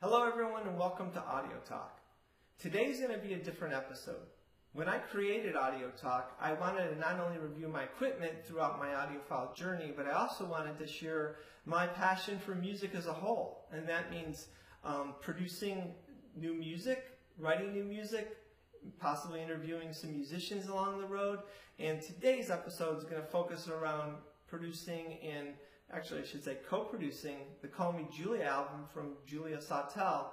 Hello everyone and welcome to Audio Talk. Today's going to be a different episode. When I created Audio Talk, I wanted to not only review my equipment throughout my audiophile journey, but I also wanted to share my passion for music as a whole. And that means producing new music, writing new music, possibly interviewing some musicians along the road. And today's episode is going to focus around producing and actually I should say co-producing the Call Me Julia album from Julia Sautel,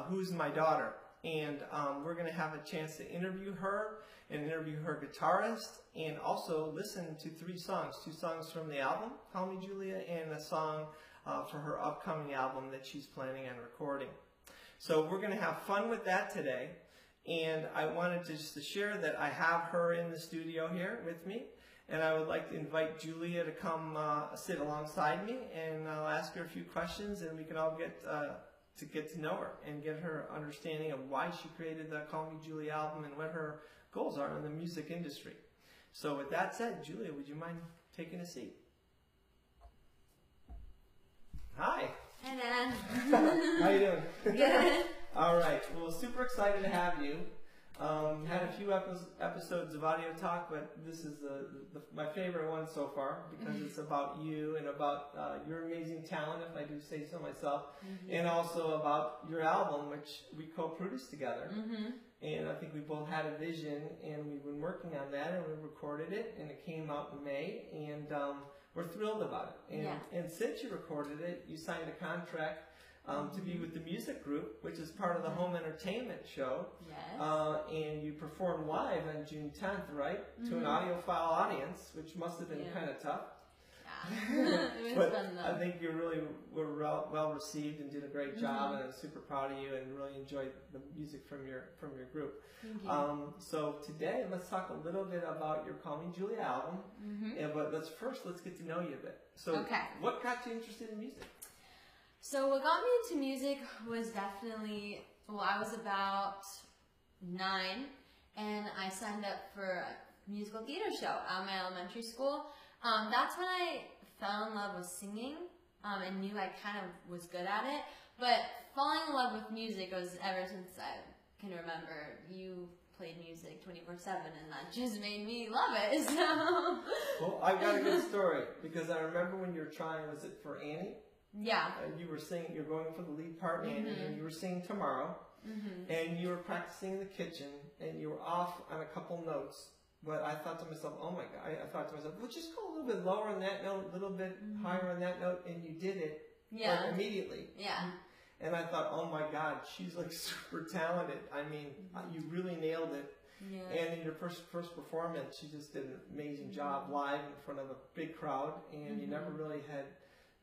who's my daughter. And we're going to have a chance to interview her and interview her guitarist and also listen to two songs from the album, Call Me Julia, and a song for her upcoming album that she's planning on recording. So we're going to have fun with that today. And I wanted to just to share that I have her in the studio here with me. And I would like to invite Julia to come sit alongside me, and I'll ask her a few questions, and we can all get to know her and get her understanding of why she created the Call Me Julia album and what her goals are in the music industry. So with that said, Julia, would you mind taking a seat? Hi. Hi, Dad. How you doing? Good. All right. Well, super excited to have you. Had a few episodes of Audio Talk, but this is my favorite one so far because it's about you and about your amazing talent, if I do say so myself, and also about your album, which we co-produced together. And I think we both had a vision, and we've been working on that, and we recorded it, and it came out in May, and we're thrilled about it. And since you recorded it, you signed a contract to be with the music group, which is part of the home entertainment show. Yes. And you performed live on June 10th, right? To an audiophile audience, which must have been kind of tough. Yeah. It was fun, though. I think you really were well received and did a great job, and I'm super proud of you and really enjoyed the music from your group. Thank you. So today, let's talk a little bit about your Call Me Julia album. But let's get to know you a bit. So what got you interested in music? So what got me into music was definitely, I was about 9, and I signed up for a musical theater show at my elementary school. That's when I fell in love with singing and knew I kind of was good at it. But falling in love with music was ever since I can remember. You played music 24/7, and that just made me love it. So. Well, I've got a good story, because I remember when you were trying, was it for Annie? Yeah. You were singing, you're going for the lead part, Annie, and you were singing Tomorrow, and you were practicing in the kitchen, and you were off on a couple notes, but I thought to myself, oh my God, I thought to myself, well, just go a little bit lower on that note, a little bit higher on that note, and you did it like, immediately. Yeah. And I thought, oh my God, she's like super talented. I mean, you really nailed it. Yeah. And in your first performance, you just did an amazing job live in front of a big crowd, and you never really had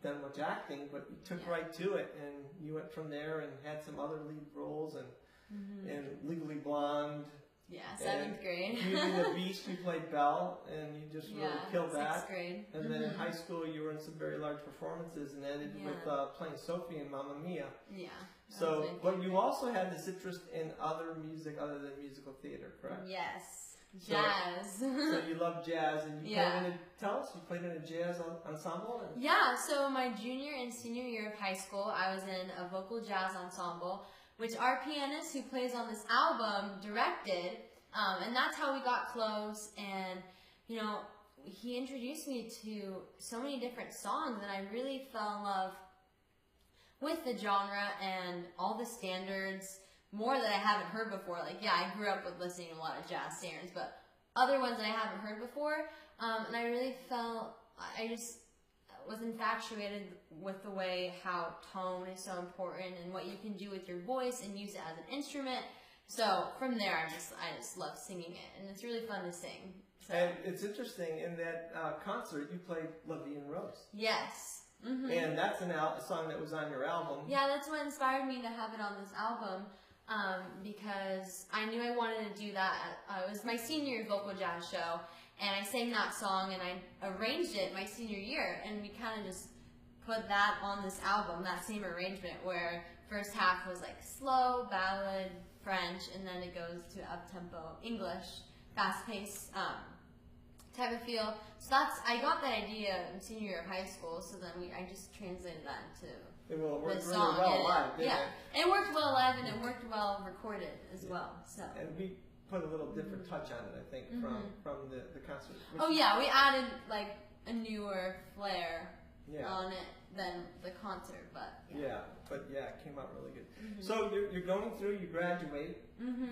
done much acting, but you took right to it, and you went from there and had some other lead roles, and Legally Blonde. Yeah, 7th grade. Beauty and the Beast, you played Belle, and you just really killed that. 6th grade. And then in high school, you were in some very large performances, and ended with playing Sophie in Mamma Mia. Yeah. So, but you also had this interest in other music other than musical theater, correct? Yes. Jazz. So you love jazz, and you played in a jazz ensemble? Yeah, so my junior and senior year of high school, I was in a vocal jazz ensemble, which our pianist who plays on this album directed, and that's how we got close. And, you know, he introduced me to so many different songs, and I really fell in love with the genre and all the standards, more that I haven't heard before. Like, yeah, I grew up with listening to a lot of jazz standards, but other ones that I haven't heard before. And I really I just was infatuated with the way how tone is so important and what you can do with your voice and use it as an instrument. So from there, I just love singing it, and it's really fun to sing. So. And it's interesting, in that concert, you played La Vie en Rose. Yes. And that's a song that was on your album. Yeah, that's what inspired me to have it on this album. Because I knew I wanted to do that. It was my senior year vocal jazz show, and I sang that song, and I arranged it my senior year, and we kind of just put that on this album, that same arrangement, where first half was like slow, ballad, French, and then it goes to up-tempo English, fast-paced type of feel. So I got that idea in senior year of high school. So then I just translated that into It will work the really song. well live, didn't Yeah, it? it worked well live and it worked well recorded as well. So. And we put a little different touch on it, I think, from the concert. Oh yeah, we added like a newer flair Yeah. on it than the concert, but It came out really good. So you're going through, you graduate,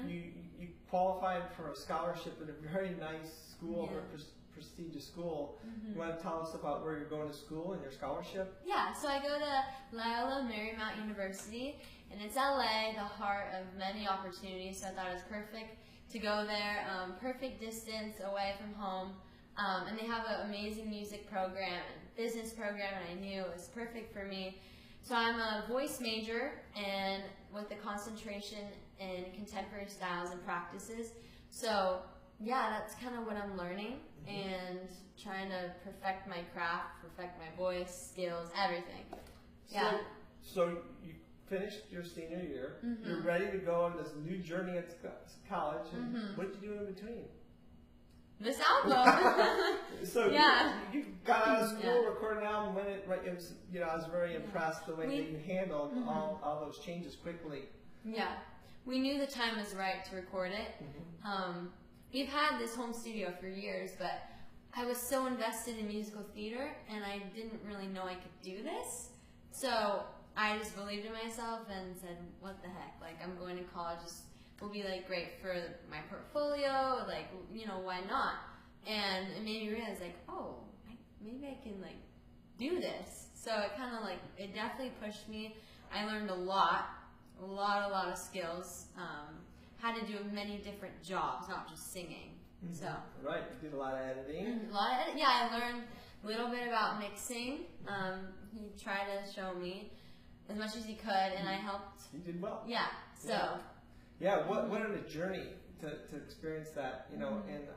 you qualified for a scholarship at a very nice school, a prestigious school. You want to tell us about where you're going to school and your scholarship? Yeah, so I go to Loyola Marymount University, and it's LA, the heart of many opportunities, so I thought it was perfect to go there, perfect distance away from home, and they have an amazing music program and business program, and I knew it was perfect for me. So I'm a voice major, and with a concentration in contemporary styles and practices. So yeah, that's kind of what I'm learning and trying to perfect my craft, perfect my voice, skills, everything. Yeah. So you finished your senior year. You're ready to go on this new journey at college. And what did you do in between? This album. So Yeah. you got out of school, recorded an album. When it was, I was very impressed the way that you handled all those changes quickly. Yeah, we knew the time was right to record it. We've had this home studio for years, but I was so invested in musical theater, and I didn't really know I could do this. So I just believed in myself and said, what the heck, like I'm going to college, this will be like great for my portfolio, like, why not? And it made me realize like, oh, maybe I can like do this. So it kind of like, it definitely pushed me. I learned a lot of skills. Had to do many different jobs, not just singing. So Right, you did a lot of editing. I learned a little bit about mixing. He tried to show me as much as he could, and I helped. You did well. Yeah. So. Yeah. What a journey to experience that, and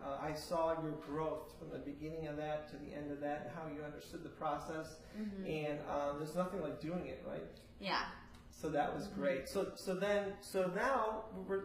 I saw your growth from the beginning of that to the end of that, and how you understood the process. And there's nothing like doing it, right? Yeah. So that was great. So now we're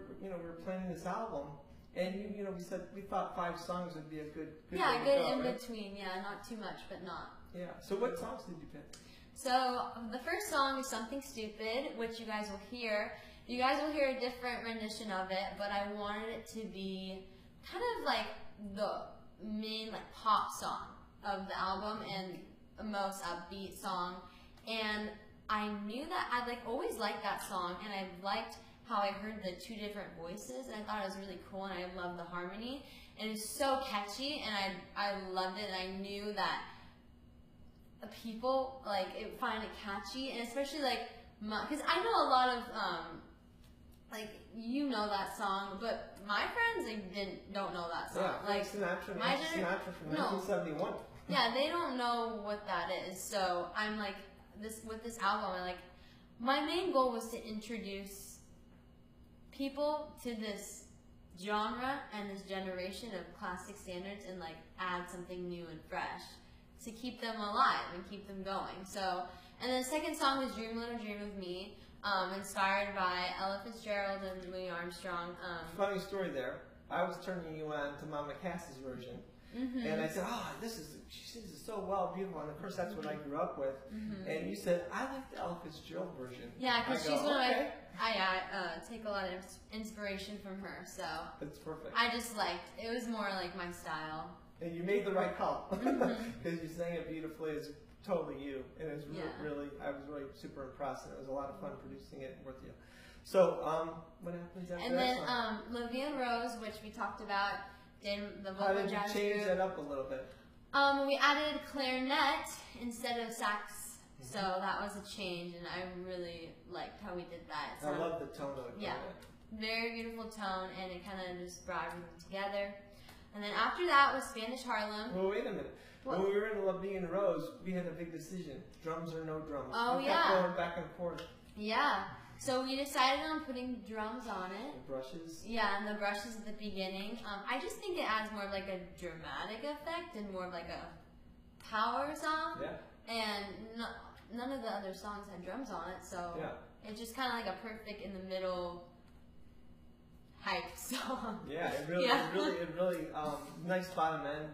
planning this album, and we said we thought 5 songs would be a good good in between. Yeah, not too much, but not. Yeah. So what songs did you pick? So the first song is Something Stupid, which you guys will hear. You guys will hear a different rendition of it, but I wanted it to be kind of like the main like pop song of the album and the most upbeat song. And I knew that I always liked that song, and I liked how I heard the 2 different voices, and I thought it was really cool, and I loved the harmony. And it was so catchy, and I loved it, and I knew that people find it catchy, and especially because I know a lot of that song, but my friends don't know that song. Yeah, Sinatra from 1971. Yeah, they don't know what that is. So I'm with this album, my main goal was to introduce people to this genre and this generation of classic standards, and add something new and fresh to keep them alive and keep them going. So, and then the second song was Dream a Little Dream of Me, inspired by Ella Fitzgerald and Louis Armstrong. Funny story there. I was turning you on to Mama Cass's version, and I said, she sings it so well, beautiful, and of course that's what I grew up with. And you said, I like the Ella Fitzgerald version. Yeah, because she's one of my. I take a lot of inspiration from her, so. That's perfect. I just it was more like my style. And you made the right call, because you sang it beautifully. It's totally you, and it's really, I was really super impressed, and it was a lot of fun producing it with you. So, what happens after that song? And then La Vie en Rose, which we talked about, did the vocal jazz group. How did you change that up a little bit? We added clarinet instead of sax, so that was a change, and I really liked how we did that. I love the tone of it. Yeah, very beautiful tone, and it kind of just brought everything together. And then after that was Spanish Harlem. Well, wait a minute. When we were in La Vie en Rose, we had a big decision: drums or no drums. Oh, we kept going back and forth. Yeah. So we decided on putting drums on it. The brushes. Yeah, and the brushes at the beginning. I just think it adds more of a dramatic effect and more of a power song. Yeah. And none of the other songs had drums on it, so it's just kind of a perfect in the middle hype song. Yeah, it really, nice bottom end.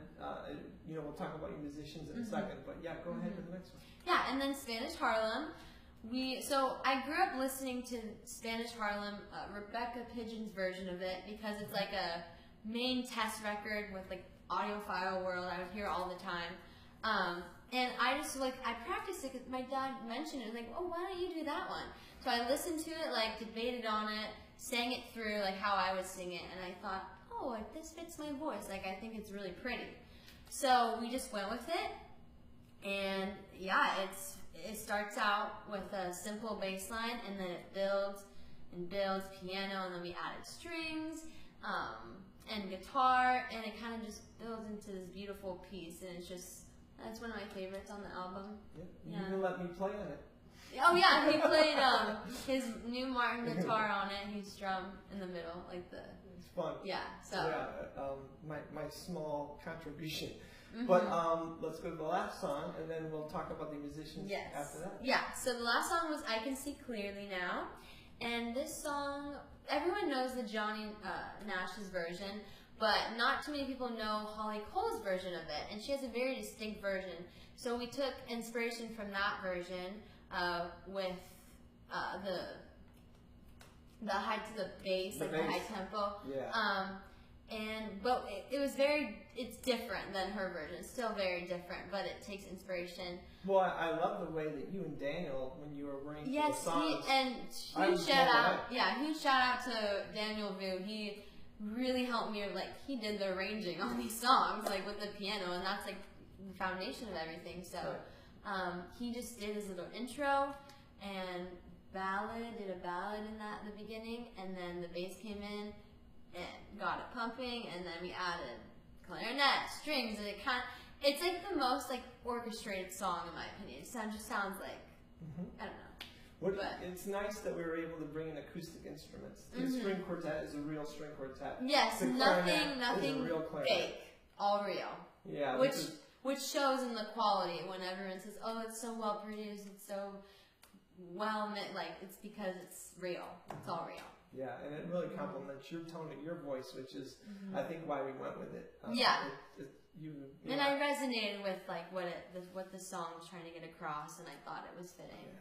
We'll talk about your musicians in a second, but yeah, go ahead with the next one. Yeah, and then Spanish Harlem. So I grew up listening to Spanish Harlem, Rebecca Pigeon's version of it, because it's like a main test record with like Audiophile World. I would hear it all the time. And I just I practiced it because my dad mentioned it. Like, oh, why don't you do that one? So I listened to it, like debated on it, sang it through like how I would sing it, and I thought, oh, like, this fits my voice. Like, I think it's really pretty. So we just went with it, and yeah, it starts out with a simple bass line, and then it builds and builds piano, and then we added strings and guitar, and it kind of just builds into this beautiful piece, and that's one of my favorites on the album. Yeah. You can let me play on it. Oh yeah, he played his new Martin guitar on it. He strummed in the middle, like the. It's fun. Yeah. So. Yeah. My small contribution. But let's go to the last song, and then we'll talk about the musicians after that. Yeah. So the last song was "I Can See Clearly Now," and this song, everyone knows the Johnny Nash's version, but not too many people know Holly Cole's version of it, and she has a very distinct version. So we took inspiration from that version. With the high to the bass, the high tempo. Yeah. But it's different than her version. It's still very different, but it takes inspiration. Well, I love the way that you and Daniel, when you were running the songs. Huge shout out to Daniel Vu. He really helped me. Like, he did the arranging on these songs, like with the piano, and that's like the foundation of everything. So. Right. He just did his little intro and did a ballad in that in the beginning, and then the bass came in and got it pumping, and then we added clarinet, strings, and it's like the most like orchestrated song in my opinion. It just sounds like I don't know. It's nice that we were able to bring in acoustic instruments. The string quartet is a real string quartet. Yes, nothing fake, all real. Yeah, which shows in the quality when everyone says, "Oh, it's so well produced, it's so well made." Like, it's because it's real. It's all real. Yeah, and it really complements your tone of your voice, which is, I think, why we went with it. And I resonated with like what the song was trying to get across, and I thought it was fitting.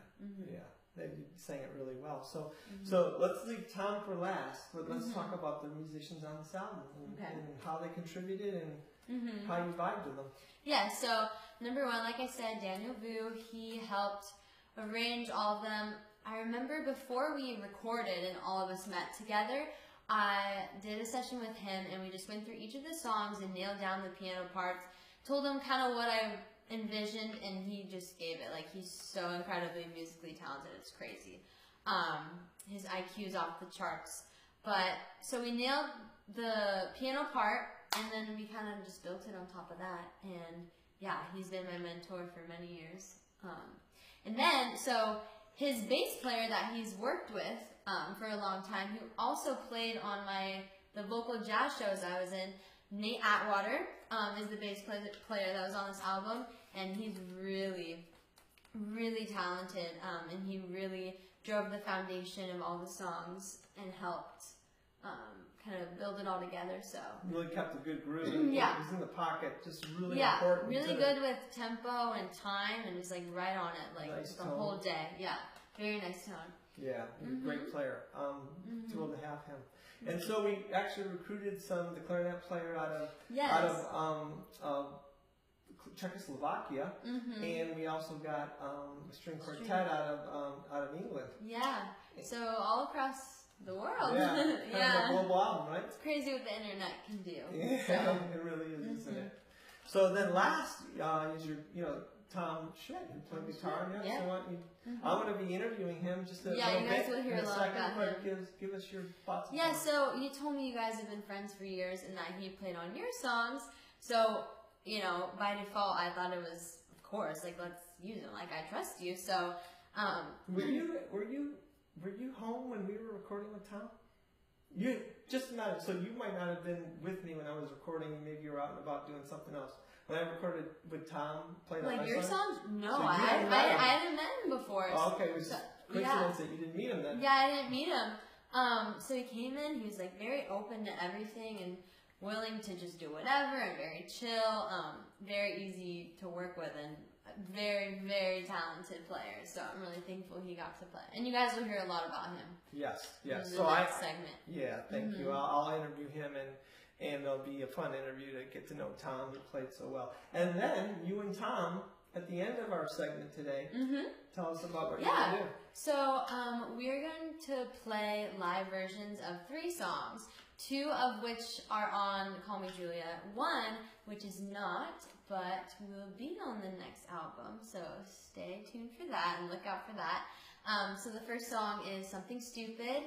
Yeah, they sang it really well. So let's leave Tom for last, but let's talk about the musicians on this album and how they contributed and how you vibed with them. Yeah, so number one, like I said, Daniel Vu, he helped arrange all of them. I remember before we recorded and all of us met together, I did a session with him, and we just went through each of the songs and nailed down the piano parts, told him kind of what I envisioned, and he just gave it. Like, he's so incredibly musically talented, it's crazy. His IQ's off the charts. But, so we nailed the piano part, and then we kind of just built it on top of that. And yeah, he's been my mentor for many years. And then, so his bass player that he's worked with for a long time, who also played on the vocal jazz shows I was in, Nate Atwater, is the bass player that was on this album. And he's really, really talented. And he really drove the foundation of all the songs and helped kind of build it all together. So really kept a good groove. He was in the pocket, just really important. Really good with tempo and time, and was like right on it, like nice the whole day. Yeah, very nice tone. Yeah, great player. Thrilled to have him. And so we actually recruited the clarinet player out of Czechoslovakia, and we also got a string quartet out of England. Yeah, so all across the world. Yeah, kind of a global album, right? It's crazy what the internet can do. Yeah, so. It really is, isn't it? So then last is your, Tom Schmidt, who played guitar. Yeah. So I'm going to be interviewing him just a little bit. You guys will hear a lot about him. Give us your thoughts. Yeah, so you told me you guys have been friends for years, and that he played on your songs. So, by default, I thought it was, of course, like, let's use him. Like, I trust you. So, Were you home when we were recording with Tom? So you might not have been with me when I was recording. Maybe you were out and about doing something else. When I recorded with Tom, playing on my your songs? No, so I hadn't met him before. Oh, okay, it was coincidence that you didn't meet him then. Yeah, I didn't meet him. So he came in, he was like very open to everything and willing to just do whatever and very chill, very easy to work with and very, very talented player. So I'm really thankful he got to play. And you guys will hear a lot about him. Yes, yes. In the next segment. Yeah, thank you. I'll interview him and it'll be a fun interview to get to know Tom, who played so well. And then you and Tom, at the end of our segment today, tell us about what you're going to do. So we're going to play live versions of 3 songs, 2 of which are on Call Me Julia, 1 which is not, but will be on the next album. So stay tuned for that and look out for that. So the first song is Something Stupid.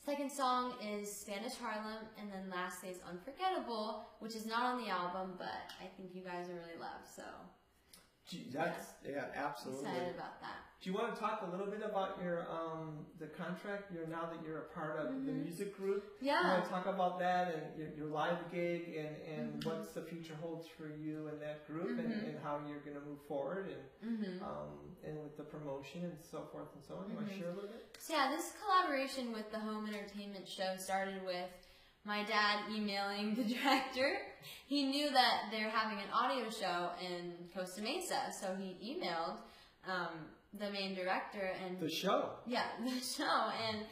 Second song is Spanish Harlem, and then lastly is Unforgettable, which is not on the album, but I think you guys will really love. So absolutely. Excited about that. Do you want to talk a little bit about your the contract? Now that you're a part of the music group. Yeah. You want to talk about that and your live gig and what's the future holds for you and that group and how you're going to move forward and with the promotion and so forth and so on. You want to share a little bit? So yeah, this collaboration with the Home Entertainment Show started with my dad emailing the director. He knew that they're having an audio show in Costa Mesa, so he emailed the main director and the show. Yeah, the show, and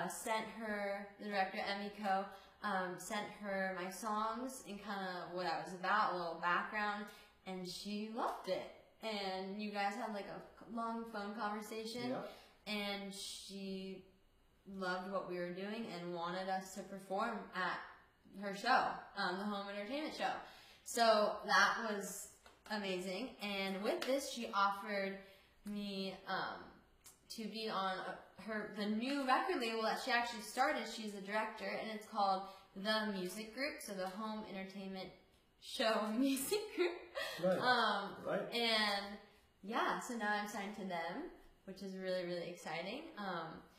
sent her, the director Emiko, sent her my songs and kind of what I was about, a little background, and she loved it. And you guys had like a long phone conversation, and she loved what we were doing and wanted us to perform at her show, the Home Entertainment Show. So that was amazing. And with this, she offered me to be on the new record label that she actually started. She's the director, and it's called The Music Group, so the Home Entertainment Show Music Group. Right. And yeah, so now I'm signed to them, which is really, really exciting.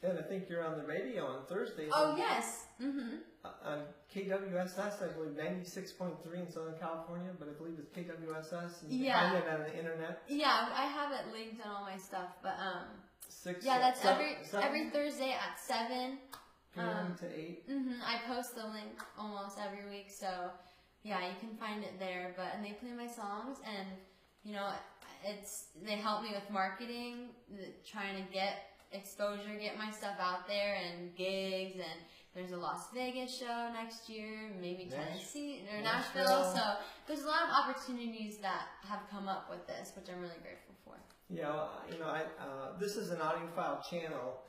And I think you're on the radio on Thursdays. Oh, yes. On KWSS, I believe 96.3 in Southern California, but I believe it's KWSS. And you can find it on the internet. Yeah, I have it linked on all my stuff, but that's every Thursday at 7 p.m. to 8. I post the link almost every week, so yeah, you can find it there. And they play my songs, and they help me with marketing, trying to get exposure, get my stuff out there, and gigs, and there's a Las Vegas show next year, maybe Tennessee or Nashville. So there's a lot of opportunities that have come up with this, which I'm really grateful for. Yeah, this is an audiophile channel,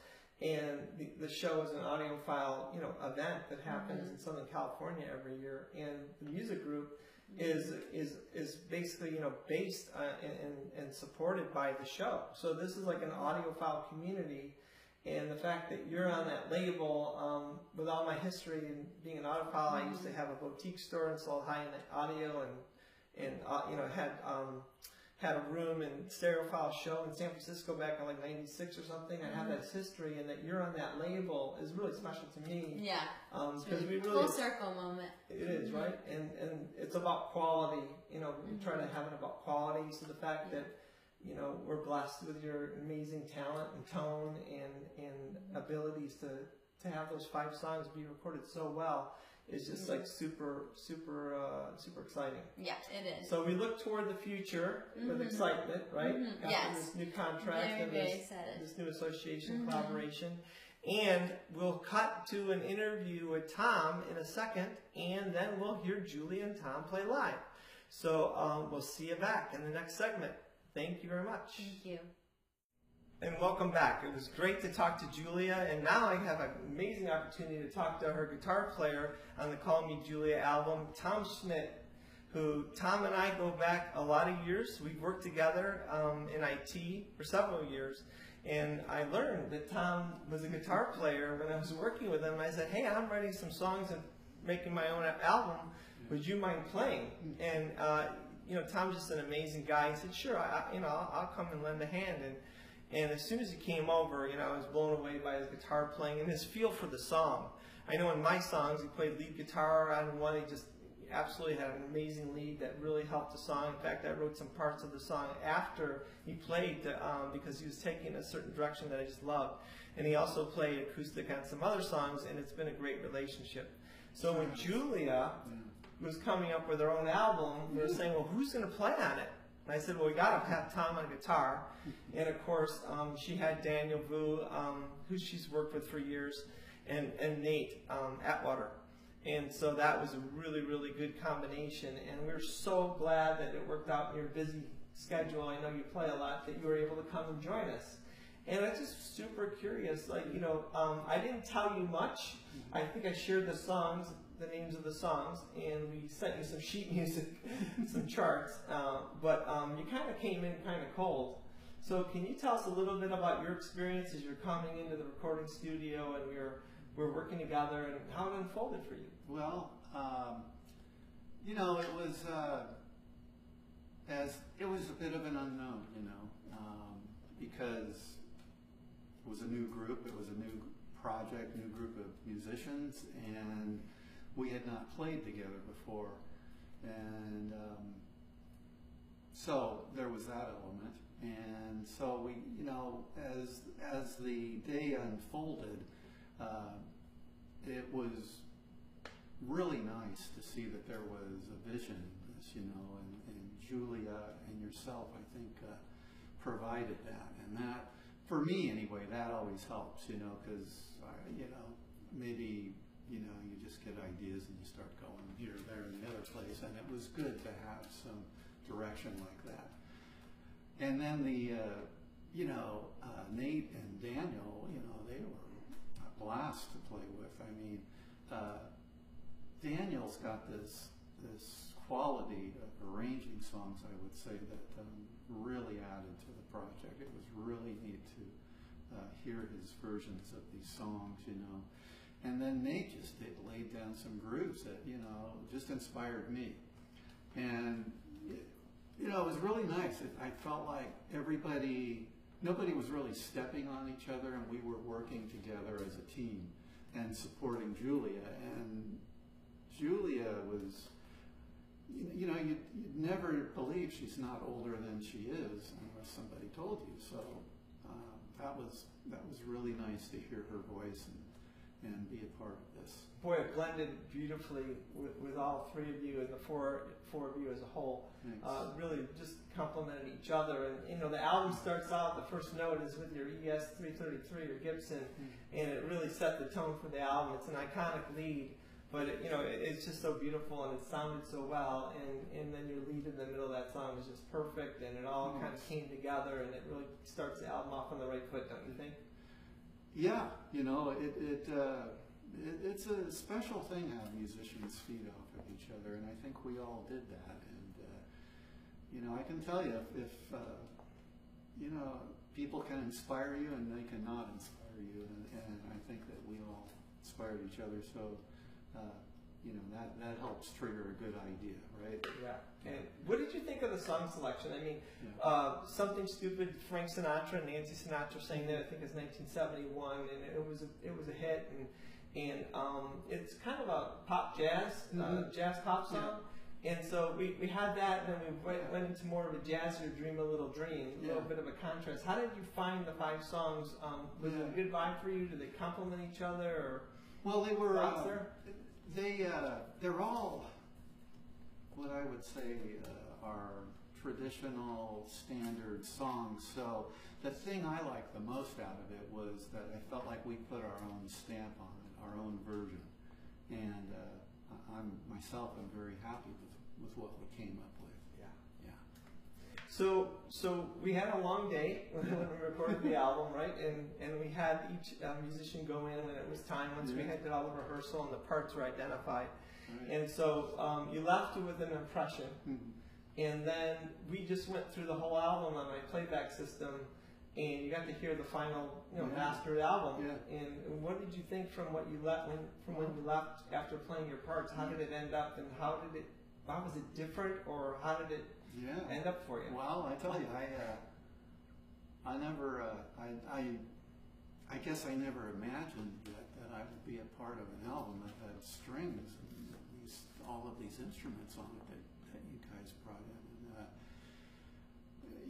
and the show is an audiophile, event that happens in Southern California every year, and the music group is basically based and supported by the show. So this is like an audiophile community, and the fact that you're on that label, with all my history and being an audiophile, I used to have a boutique store and sold high-end audio and had a room and stereophile show in San Francisco back in like '96 or something. I have that history, and that you're on that label is really special to me. Yeah, because we really full circle moment. It is, right, and it's about quality. We try to have it about quality. So the fact that we're blessed with your amazing talent and tone and abilities to have those 5 songs be recorded so well is just like super exciting. Yeah, it is. So we look toward the future with excitement, right? After this new contract and this new association collaboration. And we'll cut to an interview with Tom in a second, and then we'll hear Julia and Tom play live. So we'll see you back in the next segment. Thank you very much. Thank you. And welcome back. It was great to talk to Julia, and now I have an amazing opportunity to talk to her guitar player on the Call Me Julia album, Tom Schmidt, who Tom and I go back a lot of years. We've worked together in IT for several years, and I learned that Tom was a guitar player when I was working with him. I said, hey, I'm writing some songs and making my own album. Would you mind playing? And Tom's just an amazing guy. He said, sure, I'll come and lend a hand. And as soon as he came over, I was blown away by his guitar playing and his feel for the song. I know in my songs he played lead guitar on one. He just, absolutely had an amazing lead that really helped the song. In fact, I wrote some parts of the song after he played because he was taking a certain direction that I just loved. And he also played acoustic on some other songs, and it's been a great relationship. So when Julia was coming up with her own album, we were saying, well, who's going to play on it? And I said, well, we got to have Tom on guitar. And of course, she had Daniel Vu, who she's worked with for years, and Nate Atwater. And so that was a really, really good combination. And we're so glad that it worked out in your busy schedule. I know you play a lot, that you were able to come and join us. And I'm just super curious, like, you know, I didn't tell you much. I think I shared the songs, the names of the songs, and we sent you some sheet music, some charts, but you kind of came in kind of cold. So can you tell us a little bit about your experience as you're coming into the recording studio and we're working together, and how it unfolded for you? Well, you know, it was a bit of an unknown, you know, because it was a new group, it was a new project, new group of musicians, and we had not played together before. And so there was that element. And so we, you know, as the day unfolded, it was really nice to see that there was a vision in this, you know, and Julia and yourself, I think, provided that. And that, for me anyway, that always helps, you know, because, you know, maybe, you know, you just get ideas and you start going here, there, and the other place, and it was good to have some direction like that. And then the, you know, Nate and Daniel, you know, they were a blast to play with. I mean, Daniel's got this quality of arranging songs, I would say, that really added to the project. It was really neat to hear his versions of these songs, you know. And then Nate just laid down some grooves that, you know, just inspired me. And, you know, it was really nice. I felt like nobody was really stepping on each other, and we were working together as a team and supporting Julia. And Julia was, you know, you'd never believe she's not older than she is unless somebody told you. So that was really nice to hear her voice and be a part of this. Boy, it blended beautifully with all three of you and the four of you as a whole. Really just complemented each other. And, you know, the album starts out, the first note is with your ES 333 or Gibson, and it really set the tone for the album. It's an iconic lead, but you know, it's just so beautiful, and it sounded so well, and then your lead in the middle of that song was just perfect, and it all kind of came together, and it really starts the album off on the right foot, don't you think? Yeah, you know, it's a special thing how musicians feed off of each other, and I think we all did that. And you know, I can tell you if you know, people can inspire you and they cannot inspire you, and I think that we all inspired each other. So you know, that helps trigger a good idea, right? Yeah. And what did you think of the song selection? I mean, Something Stupid, Frank Sinatra and Nancy Sinatra sang that, I think it's 1971, and it was a hit, and it's kind of a pop jazz, jazz pop song. And so we had that, and then we went into more of a jazzier Dream a Little Dream, a little bit of a contrast. How did you find the 5 songs? Was it a good vibe for you? Did they complement each other? Or well, they were. They're all what I would say are traditional, standard songs. So the thing I liked the most out of it was that I felt like we put our own stamp on it, our own version, and I'm very happy with what we came up with. So we had a long day when we recorded the album, right? And we had each musician go in when it was time, once we had did all the rehearsal and the parts were identified. Right. And so you left with an impression. And then we just went through the whole album on my playback system, and you got to hear the final, mastered album. And what did you think from what you left when you left after playing your parts? How did it end up, and how was it different, or how did it end up for you? Well, I tell you, I guess I never imagined that I would be a part of an album that had strings and these all of these instruments on it that you guys brought in. And,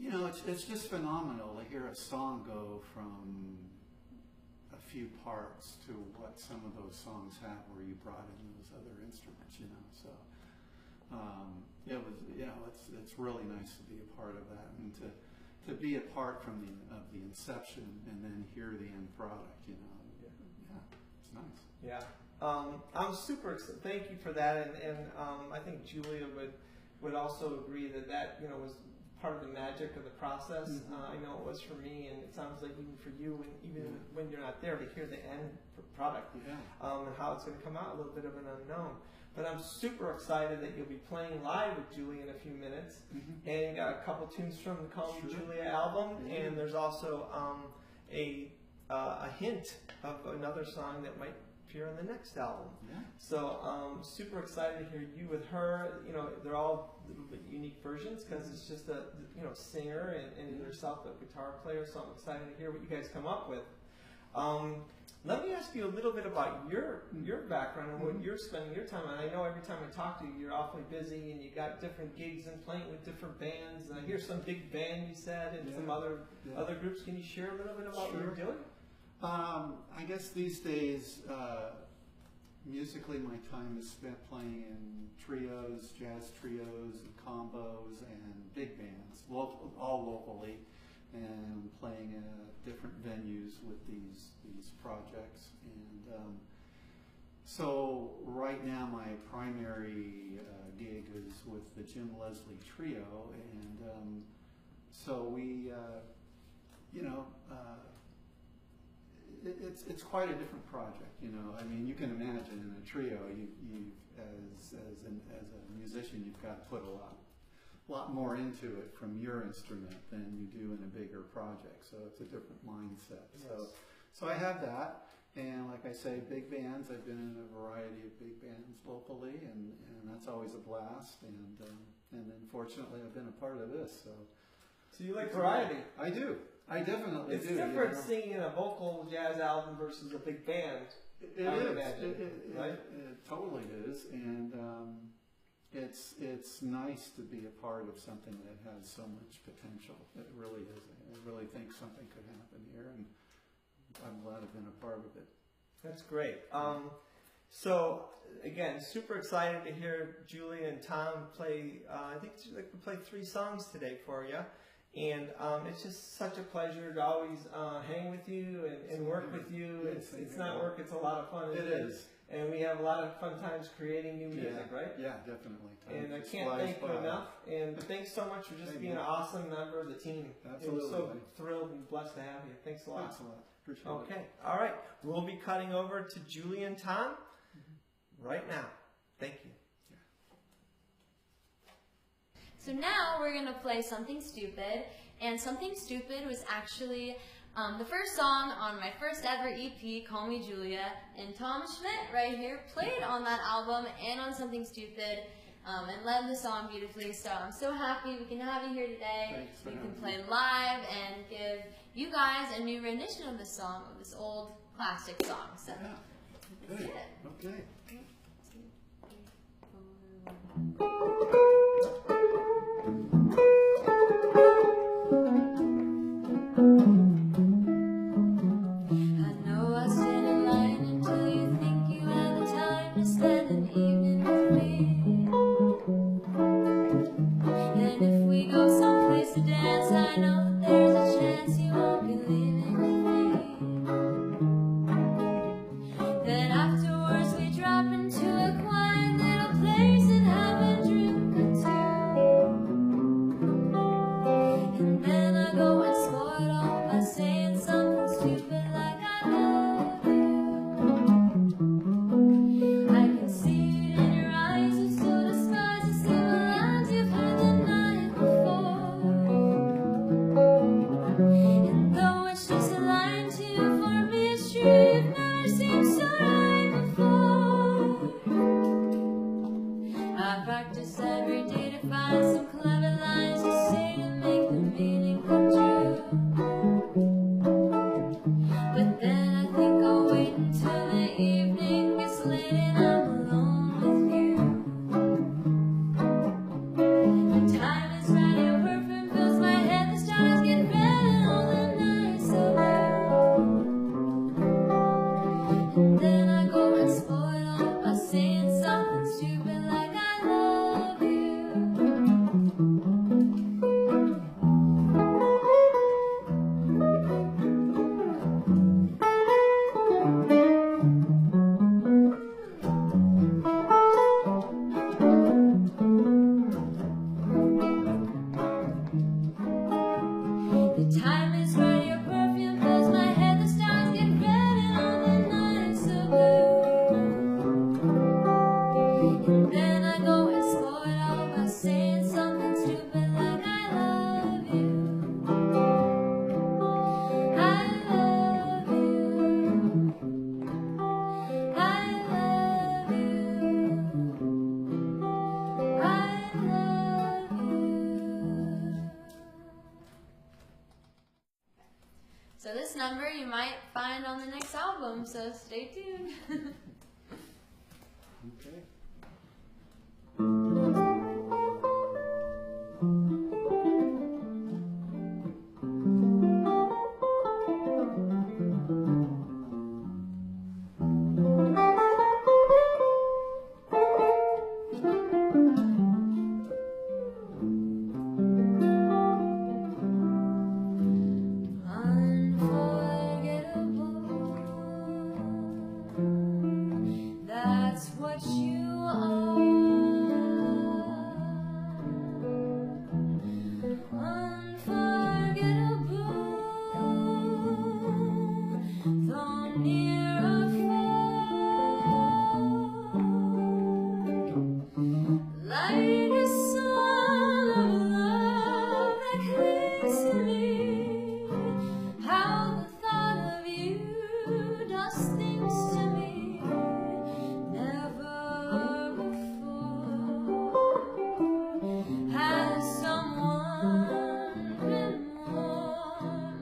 you know, it's just phenomenal to hear a song go from a few parts to what some of those songs have where you brought in those other instruments, you know. So it was, you know, it's really nice to be a part of that, and to be a part from the inception and then hear the end product, you know. Yeah, it's nice. Yeah. I'm super excited. Thank you for that, and I think Julia would also agree that you know was part of the magic of the process. I know it was for me, and it sounds like even for you, and even when you're not there, to hear the end product and how it's going to come out, a little bit of an unknown. But I'm super excited that you'll be playing live with Julia in a few minutes, and you got a couple tunes from the Call Me Julia album, and there's also a hint of another song that might appear on the next album. So super excited to hear you with her. You know, they're all a little bit unique versions because it's just a singer and yourself a guitar player. So I'm excited to hear what you guys come up with. Let me ask you a little bit about your background and what you're spending your time on. I know every time I talk to you, you're awfully busy and you got different gigs and playing with different bands. And I hear some big band you said and some other groups. Can you share a little bit about what you're doing? I guess these days, musically, my time is spent playing in trios, jazz trios, and combos, and big bands, all locally, and playing at different venues with these projects. And so right now, my primary gig is with the Jim Leslie Trio, and so we, you know. It's quite a different project, you know. I mean, you can imagine in a trio, you as a musician, you've got to put a lot more into it from your instrument than you do in a bigger project. So it's a different mindset. So I have that, and like I say, big bands. I've been in a variety of big bands locally, and that's always a blast. And then fortunately, I've been a part of this. So you like variety? I do. I definitely do. It's different, you know? Singing a vocal jazz album versus a big band. It is. It totally is, and it's nice to be a part of something that has so much potential. It really is. I really think something could happen here, and I'm glad I've been a part of it. That's great. So again, super excited to hear Julia and Tom play. I think we play 3 songs today for you. And it's just such a pleasure to always hang with you and work with you. It's not work, it's a lot of fun. It is. And we have a lot of fun times creating new music, right? Yeah, definitely. And I can't thank you enough. And thanks so much for just being an awesome member of the team. Absolutely. I'm so thrilled and blessed to have you. Thanks a lot. Thanks a lot. Appreciate it. Okay. All right. We'll be cutting over to Julia and Tom right now. Thank you. So now we're going to play Something Stupid, and Something Stupid was actually the first song on my first ever EP, Call Me Julia, and Tom Schmidt right here played on that album and on Something Stupid and led the song beautifully. So I'm so happy we can have you here today. We can play live and give you guys a new rendition of this song, of this old classic song. So let's do it. Okay. 1, 2, 3, 4. Then afterwards we drop into a quiet little place and have a drink. I miss where your perfume fills my head. The stars get red and all the nights so blue. And then I go and slow it all by saying something stupid like I love you. I love you. I love you. I love you. So this number you might find on the next album, so stay tuned. Okay. Unforgettable, that's what you are. Unforgettable, though near or far, like a song of love that clings to me. How the thought of you does things to me never before has someone been more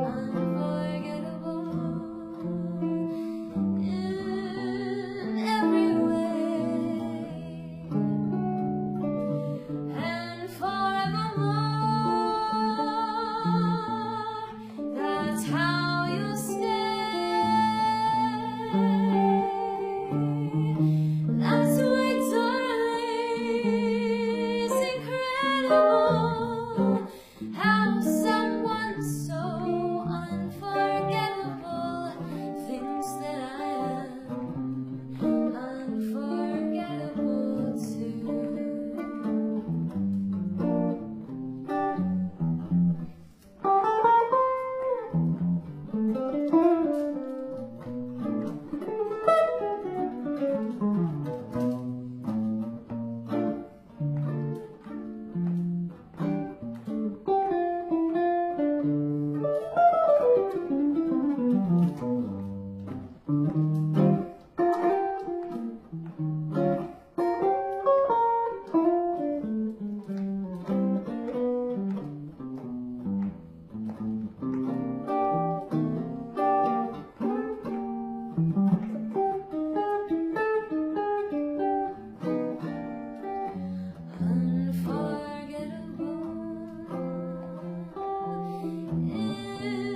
unforgettable in every way and forevermore. That's how you stay. That's why, darling, it's incredible how someone so unforgettable thinks that I am unforgettable too.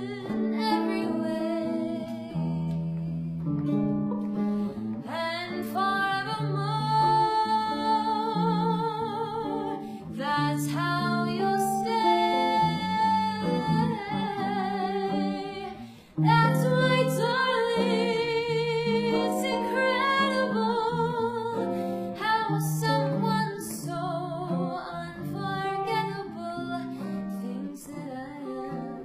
In every way and forevermore. That's how you'll stay. That's why, darling, it's incredible how someone so unforgettable thinks that I am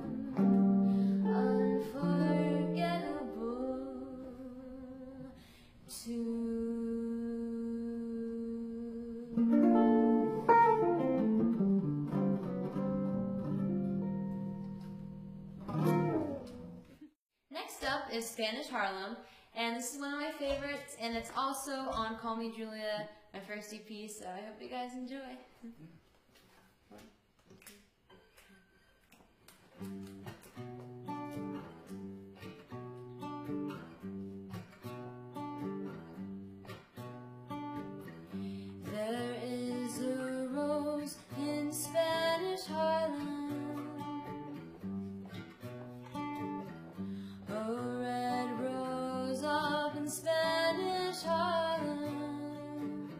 unforgettable too. Next up is Spanish Harlem, and this is one of my favorites, and it's also on Call Me Julia, my first EP, so I hope you guys enjoy. There is a rose in Spanish Harlem, a red rose up in Spanish Harlem.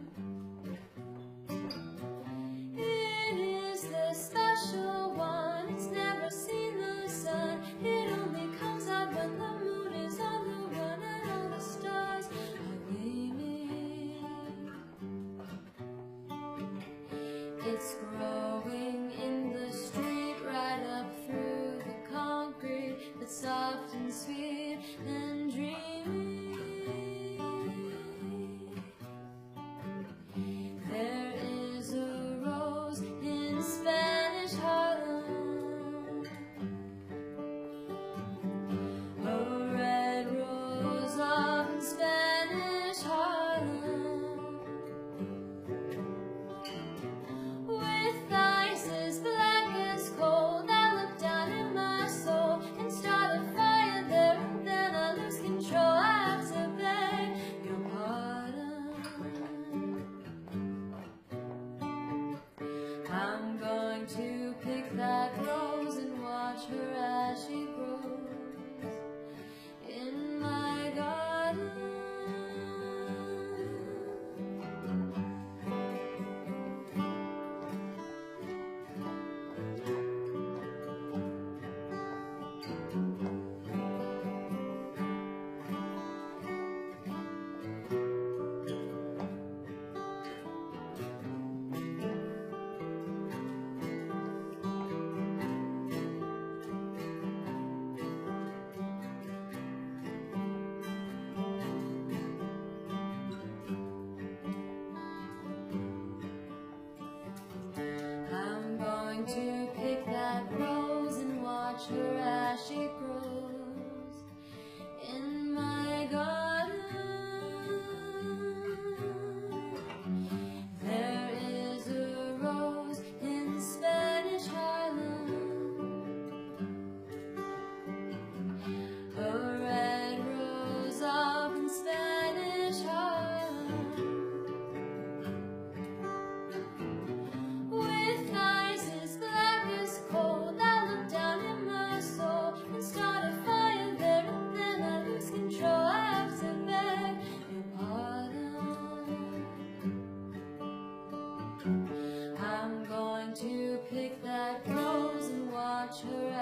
I'm going to pick that rose and watch her